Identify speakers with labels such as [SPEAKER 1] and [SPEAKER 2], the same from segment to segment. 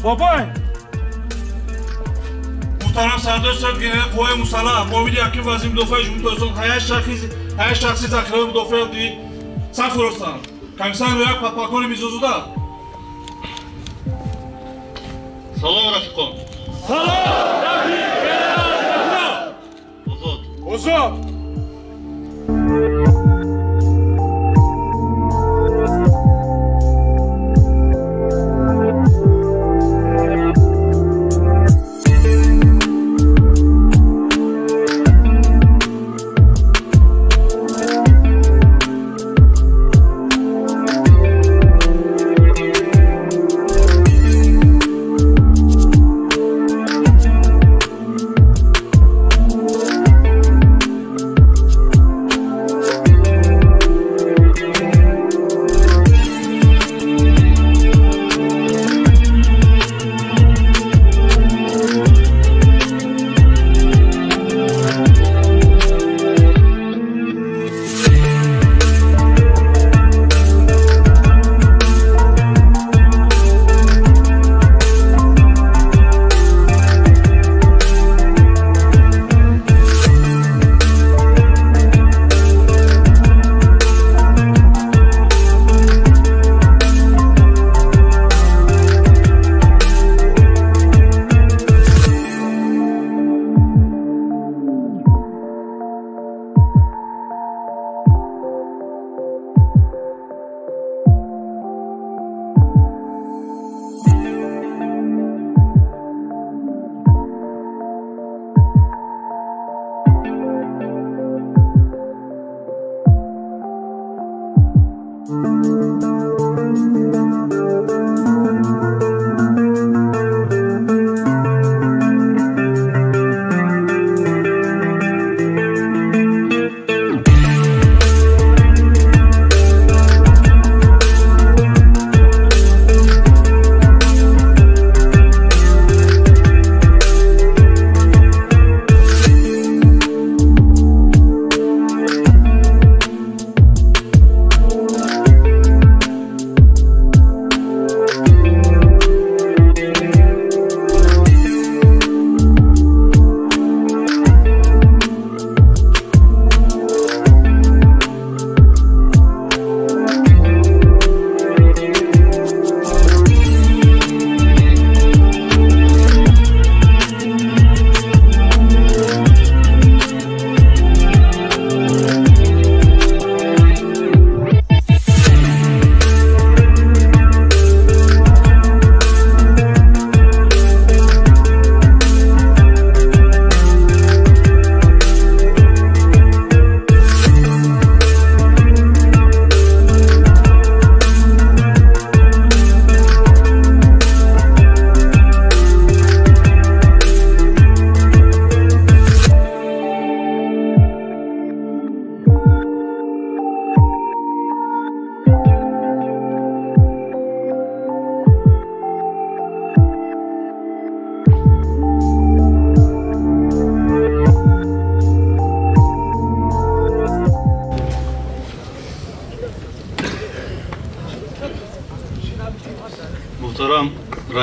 [SPEAKER 1] Babay! Muhtaram Sardar Sarp Genel Quvay Musala, Mobil Yakın Vazir Müdafaa Cumhurbaşkanı her şahsi takribi müdafaa edildiği Saf Orostan. Komiser Veyak Patpakoni Mizozu'da. Salam Rafiqon. Salam Rafiq! General Ozod. Ozod!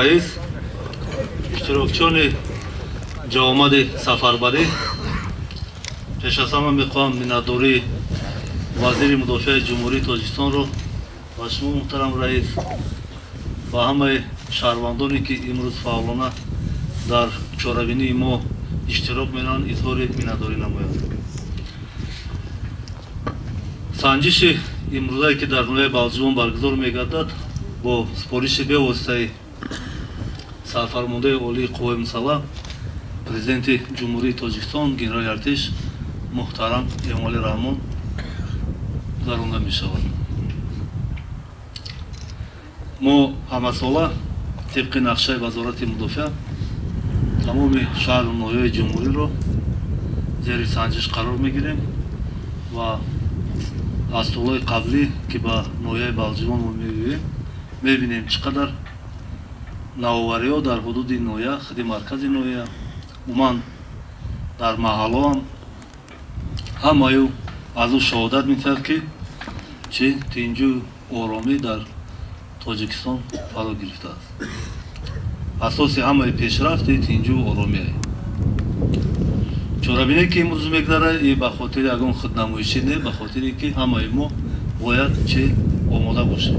[SPEAKER 2] раис, иштирокчони ҷаомади сафарбарӣ, пеш аз ҳама мехоҳам миннатдории вазири мудофиаи ҷумҳурии Тоҷикистонро ва шумо муҳтарам раис ва ҳамаи шаҳрвандоне ки имрӯз фаъолона дар чорабинии мо иштирок менамоянд изҳори миннатдорӣ намоям. санҷиши имрӯзае ки дар ноҳияи Балҷивон баргузор мегардад бо супориши бевоситаи сарфармондаи олии қувваи мусаллаҳ президенти ҷумҳурии Тоҷикистон генерали артиш муҳтарам Эмомалӣ Раҳмон гузаронда мешавад. мо ҳамасола тибқи нақшаи вазорати мудофиа тамоми шаҳру ноҳияи ҷумҳуриро зери санҷиш қарор мегирем ва аз солҳои қаблӣ ки ба ноҳияи Балҷивон мебинем чӣ қадар навовариҳо дар ҳудуди ноҳия, худи маркази ноҳия, умуман дар маҳаллоам ҳамаю аз ӯ шаҳодат медиҳад ки чӣ тинҷу оромӣ дар Тоҷикистон фаро гирифтааст. асоси ҳамаи пешрафти тинҷу оромие. чорабине ки имрӯз мегзарад ба хотири ягон худнамоишӣ не, ба хотире ки ҳамаи мо бояд чӣ омода бошем.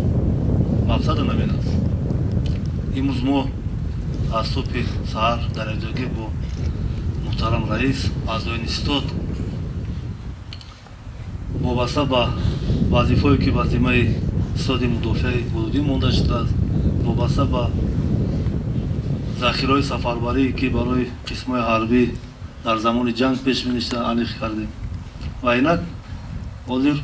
[SPEAKER 2] мақсадам ҳамин аст. имрӯз мо аз субҳи саҳар дар якҷоягӣ бо муҳтарам раис аъзои институт вобаста ба вазифае ки ба зиммаи иқтисоди мудофиаи ҳудудӣ монда шудааст, вобаста ба захираҳои сафарбарие ки барои қисмҳои ҳарбӣ дар замони ҷанг пеш меништа аниқ кардем ва инак ҳозир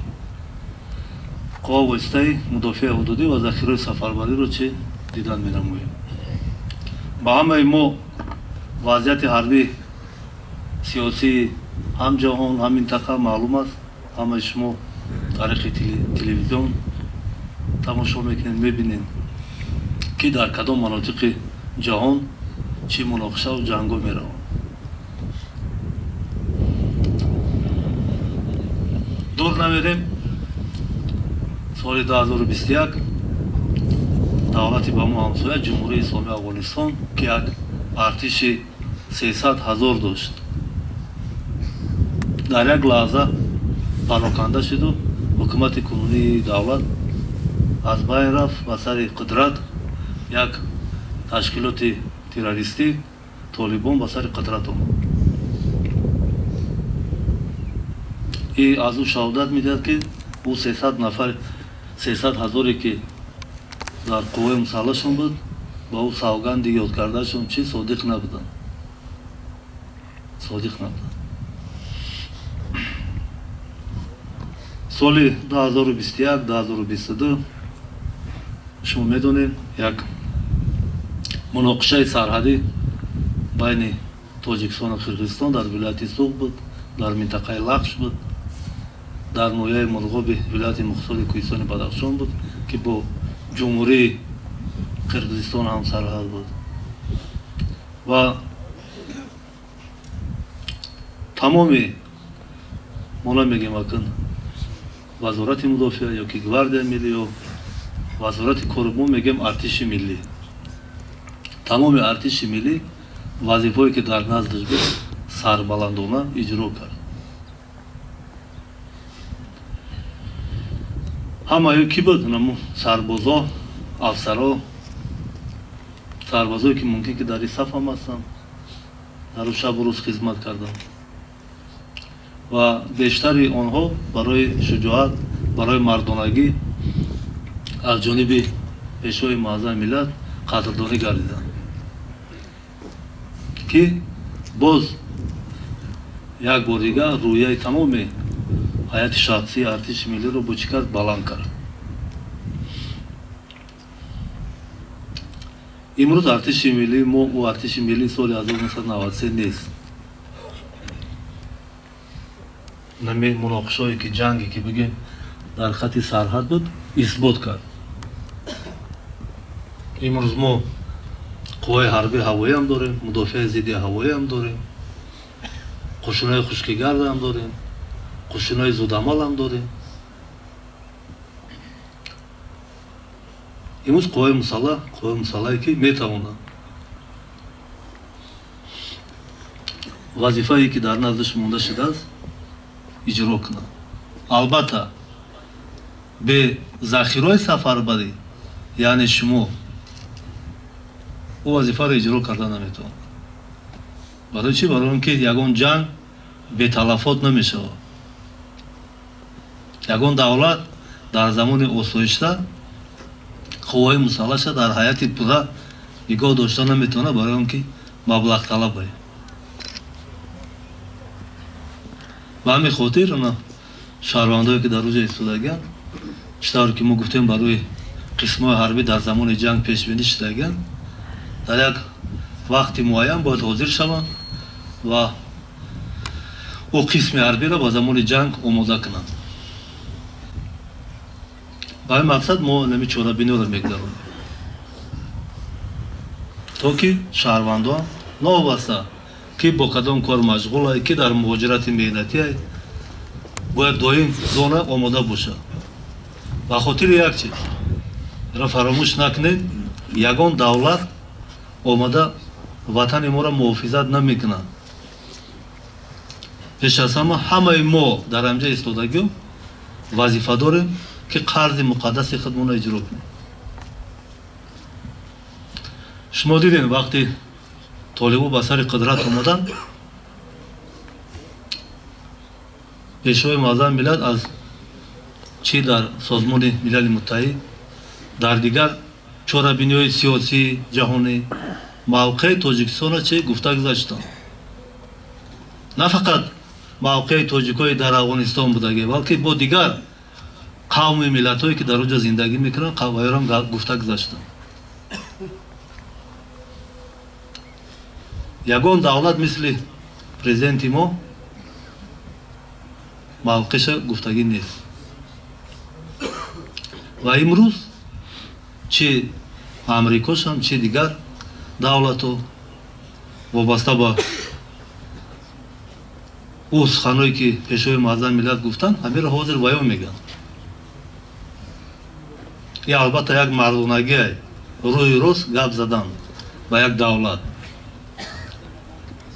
[SPEAKER 2] қувва воситаи мудофиаи ҳудудӣ ва захираҳои сафарбариро чӣ дидан менамоем. ба ҳамаи мо вазъияти ҳарбӣ сиёсии ҳам ҷаҳон ҳам минтақа маълум аст. ҳамаи шумо тариқи телевизион тамошо мекунед, мебинед ки дар кадом манотиқи ҷаҳон чӣ муноқишаву ҷангҳо мераванд. дур намерем, соли 2021 давлати ба мо ҳамсоя ҷумҳурии исломии Афғонистон ки як артиши 300 000 дошт, дар як лаҳза пароканда шуду ҳукумати кунунии давлат аз байн рафт ба сари қудрат. як ташкилоти террористӣ Толибон ба сари қудрат омад. и аз ӯ шаҳодат медиҳад ки ӯ 300 нафар 300 000 ки дар қувваи мусаллаҳшон буд ба ӯ савганди ёд кардаашон чӣ содиқ набуданд. соли 2021-2022 шумо медонед як муноқишаи сарҳадӣ байни Тоҷикистону Қирғизистон дар вилояти Суғ буд, дар минтақаи Лахш буд, дар ноҳияи Мурғоби вилояти мухтосори Кӯҳистони Бадахшон буд ки бо ҷумҳурии Қирғизистон ҳам сарҳад буд. ва тамоми мо намегем акун вазорати мудофиа ё ки гвардия миллӣ ё вазорати кори мо мегем артиши миллӣ. тамоми артиши миллӣ вазифае ки дар наздаш буд сарбаландона иҷро кард. ҳамаё ки буд сарбозо, афсаро, сарбозое ки мумкин ки дари саф ҳам ҳастанд, дар ӯ шабу рӯз хизмат карданд ва бештари онҳо барои шуҷоат, барои мардонагӣ аз ҷониби пешвои муаззами миллат қадрдонӣ гардиданд ки боз як бор дигар рӯяи тамоми ҳайати шахсии артиши миллиро бо чӣ кард баланд кард. имрӯз артиши миллӣ мо ӯ артиши миллии соли 1993 нест. нами муноқишое ки ҷанге ки бигем дар хати сарҳад буд исбот кард. имрӯз мо қувваи ҳарбии ҳавоиам дорем, мудофиаи зидди ҳавоиам дорем, қушунои хушкигардам дорем, қушунои зудамалам дорем. имрӯз қувваи мусаллаҳе ки метавонад вазифае ки дар наздаш монда шудааст иҷро кунад. албатта бе захирои сафарбарӣ яъне шумо ӯ вазифаро иҷро карда наметавонад. барои чӣ? барои он ки ягон ҷанг беталафот намешавад. ягон давлат дар замони осоишта қувваи мусаллаҳаша дар ҳайати пурра нигоҳ дошта наметавонад, барои он ки маблағталаб аст. ба ҳамин хотир шаҳрвандое ки дар оҷа истодагиянд, читавре ки мо гуфтем барои қисмҳои ҳарбӣ дар замони ҷанг пешбинӣ шудагиянд, дар як вақти муайян бояд ҳозир шаванд ва ӯ қисми ҳарбиро ба замони ҷанг омода кунанд. ба ин мақсад мо нами чорабиниро мегузаронем, то ки шаҳрвандон новобаста ки бо кадом кор машғулай, ки дар муҳоҷирати меҳнатиай, бояд доим зона омода бошад. ба хотири як чиз ро фаромӯш накунем, ягон давлат омада ватани моро муҳофизат намекунад. пеш аз ҳамаи мо дар ҳамҷа истодагиён вазифа дорем ки қарзи муқаддаси худмонро иҷро кунем. шумо дидем вақти толибо ба сари қудрат омаданд, пешвои муаззами миллат аз чӣ дар созмони милали муттаҳид, дар дигар чорабиниҳои сиёсии ҷаҳонӣ мавқеи тоҷикистонро чӣ гуфта гузаштанд. на фақат мавқеи тоҷикҳои дар афғонистон будагӣ, балки бо дигар қавми миллатҳое ки дар оҷа зиндагӣ мекунанд қавмиёрам гуфта гузаштанд. ягон давлат мисли президенти мо мавқеша гуфтагӣ нест. ва имрӯз чӣ амрикошам, чӣ дигар давлатҳо вобаста ба ӯ суханҳое ки пешвои муаззами миллат гуфтанд, ҳамеро ҳозир баён мегӯянд. ин албатта як мардонагие, рӯи рост гап задан ба як давлат.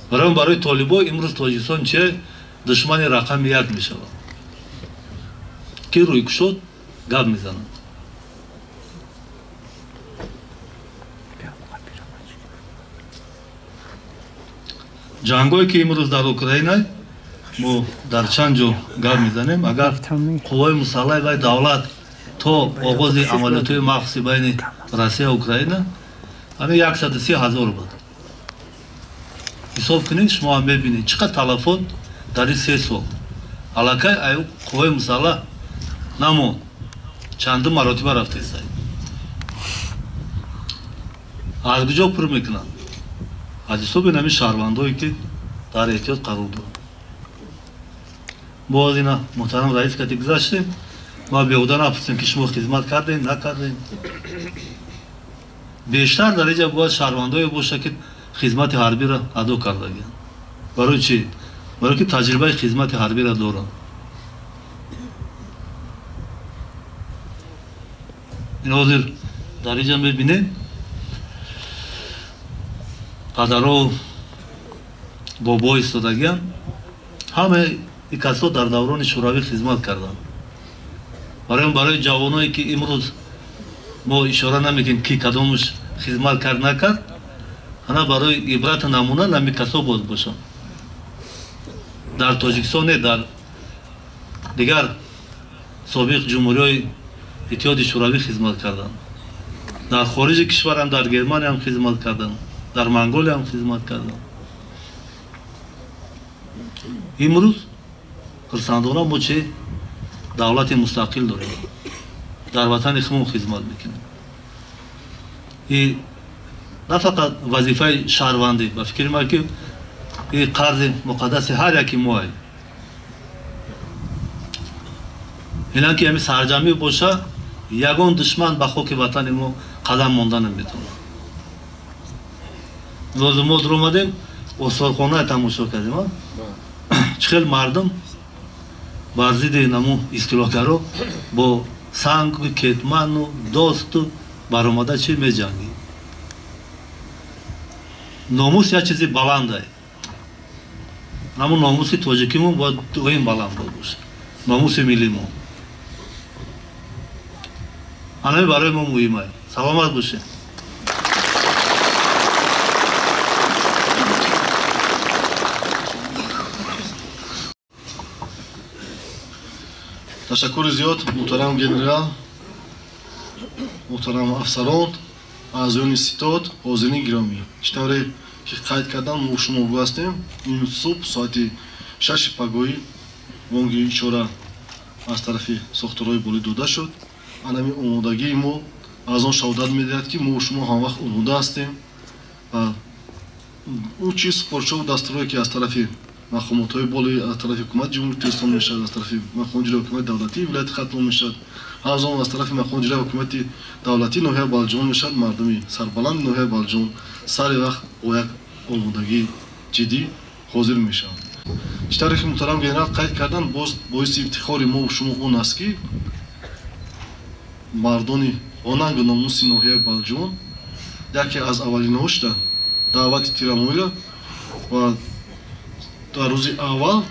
[SPEAKER 2] барои толибо имрӯз тоҷикистон чи душмани рақами як мешавад, ки рӯйкушод гап мезанад. ҷангҳое ки имрӯз дар Украина мо дар чанд ҷо гап мезанем, агар қувваи мусаллаҳи ва давлат то оғози амалиётҳои махсуси байни Россия ва Украина ҳамин 130,000 буд. ҳисоб кунед, шумо ҳам мебинед чӣ қадр талафот дар ин 3 сол. аллакай қувваи мусаллаҳ намонд, чандум маротиба рафта истаед. аз куҷо пур мекунанд? аз ҳисоби нами шаҳрвандое ки дар эҳтиёт қарор доранд. мо аз ина муҳтарам раис кати гузаштем ва беҳуда напурсем ки шумо хизмат кардем накардем. бештар дар инҷа бояд шаҳрвандое бошад ки хизмати ҳарбиро адо кардагиянд. барои чӣ? барое ки таҷрибаи хизмати ҳарбиро доранд. ин ҳозир дар инҷа мебинем падаро бобо истодагиянд, ҳамаи ин касо дар даврони шӯравӣ хизмат карданд. барои ҷавоное ки имрӯз мо ишора намекунем ки кадомаш хизмат кард накард, ана барои ибрату намуна нами касо боз бошанд. дар Тоҷикистон не, дар дигар собиқ ҷумҳуриҳои иттиҳоди шӯравӣ хизмат карданд. дар хориҷи кишвар ҳам, дар Германия ҳам хизмат карданд, дар Монголия ҳам хизмат карданд. имрӯз хурсандона мо чӣ давлати мустақил дорем, дар ватани худмон хизмат мекунем. ин на фақат вазифаи шаҳрвандӣ, ба фикри ман ки ин қарзи муқаддаси ҳар яки мо аст. инан ки ҳамин сарҷамӣ боша, ягон душман ба хоки ватани мо қадам монда наметавонад. имрӯз мо дуромадем, осорхона тамошо кардем, чӣ хел мардум бар зидди намо истилоҳгаро бо сангу кетману досту баромада чӣ меҷангӣ? номус як чизи баланда. Аммо номуси тоҷикимон бояд доим баланд бошад. номуси миллимон. Анами барои мо муҳим аст. Саломат бошед.
[SPEAKER 3] تشکر زیاد محترم گنرال، محترم افسران، اعضایان ستاد، حاضرین گرامی. چطوری که قید کردن ما شما هستیم این صبح ساعت 6 پگاهی وانگی اشاره از طرف ساختارهای بالا داده شد. انمی آمادگی ما از آن شهادت می‌دهد که ما شما هم وقت آماده هستیم و اون چیز پرچو دستوری که از طرف مقامات‌های بالای از طرف حکومت جمهوری اسلامی میشد، از طرف مقام اجرایی حکومت دولتی ولایت ختم میشد، همزمان از طرف مقام اجرایی حکومت دولتی ناحیه بلجان میشد. مردمی سربلند ناحیه بلجان سر وقت با یک آمادگی جدی حاضر میشن. چطوری که محترم گنرال قید کردن باعث افتخار ما و شما اون است که مردانی آننگ ناموس ناحیه بلجان یکی از اولین هاشت دعوت تیرامویل و در روز اول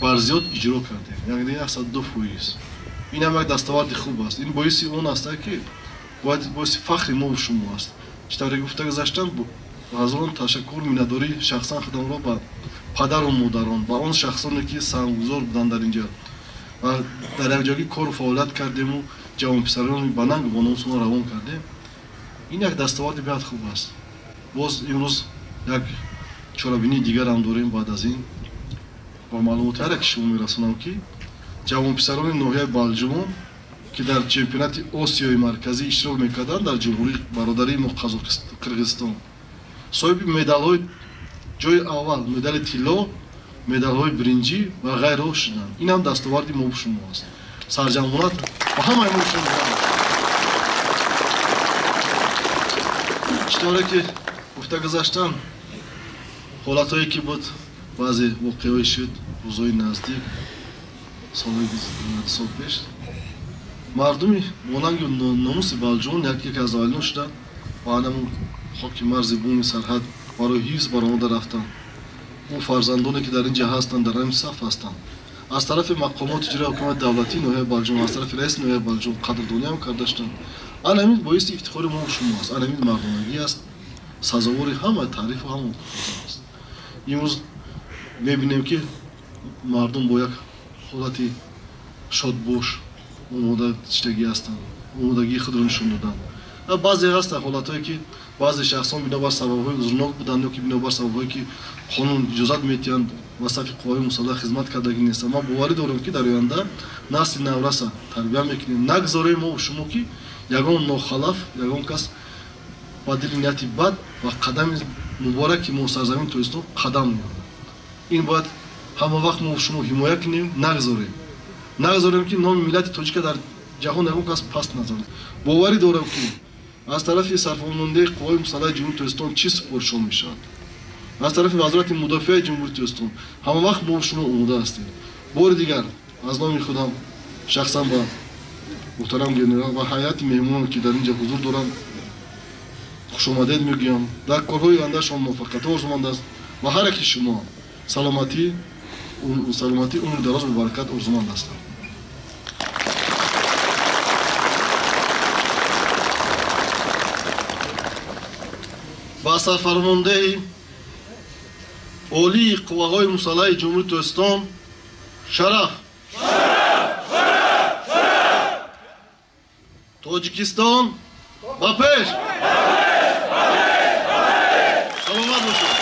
[SPEAKER 3] برزیاد اجرا کردیم. یعنی 102%. این هم یک دستاورد خوب است. این باعث اون است که باعث فخر ما و شما است. چطوری گفته گذاشتن حضران تشکر می‌داری شخصا خودم را به پدر و مادران و آن شخصانی که سرمایه‌گذار بودند در اینجا و در یک جایی کار و فعالیت کردیم و جوان پسران بننگ با نامشون روان کردیم. این یک دستاورد بسیار خوب است. باز امروز یک چاره‌بینی دیگر هم داریم. بعد از این با معلومات هر یک شما میرسونم که جوان پسران ناحیه بلجان که در چمپیونات آسیای مرکزی اشتراک میکردند در جمهوری برادری ما قرقیزستان صاحب مدال‌های جای اول، مدال طلا، مدال‌های برنجی و غیره شدند. این هم دستاورد ما و شما است. سرجمهورات و همه ما شما چطوری که گفته گذاشتن حالتهایی که بود بعضی واقعهایی شد روزهای نزدیک سالهای سال پیش مردمی مانند ناموس بلجان یکی از اولین شدن و همون خاک مرز بوم سرحد برای حفظ برآمده رفتن. اون فرزندانی که در اینجا هستند در این صف هستند از طرف مقامات اجرایی حکومت دولتی ناحیه بلجان از طرف رئیس ناحیه بلجان قدردانی هم کردند. همین باعث افتخار ما و شما است. همین مردانگی است. سزاوار همه تعریف و همه است. امروز می‌بینیم که مردم با یک حالتی شادباش آمادگی هستند. آمادگی خود را نشان دادند. بعضی هست حالتایی که بعضی شخصان بنابر سبب‌های زورناک بودند یا که بنابر سبب‌هایی که قانون اجازت می‌دهند و صف قوای مسلح خدمت کردگی نیست. ما باوری داریم که در آینده نسل نورس تربیت می‌کنیم. نگذاریم ما و شما که یگان ناخلاف یگان کس با دل نیتی بد و قدم مبارک ما سرزمین تویستان قدم می‌نهیم. این باید همه وقت ما و شما حمایت کنیم. نگذاریم که نام ملت تاجیک در جهان یگان کس پست نزنه. باوری دارم که از طرف سرفرمانده قوای مسلح جمهوری ترکستان چی سپرد میشد. از طرف وزارت مدافع جمهوری ترکستان همه وقت ما شما آماده هستیم. بار دیگر از نام خودم شخصا با محترم گنرال و هیئت مهمانان که در اینجا حضور دارند خوش آمدید میگم. در کارهای آینده شما موفقیت آرزومند است و هر یک شما سلامتی عمر دراز و برکت آرزومند هستم. با سرفرمانده عالی قواهای مسلح جمهوری ترکستان شرف تاجیکستان با پیش سلامت باشید.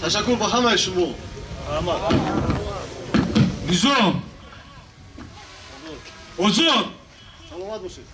[SPEAKER 3] تشکر با همه شما.
[SPEAKER 1] Nizam! Hocam!
[SPEAKER 3] Salamat olsun.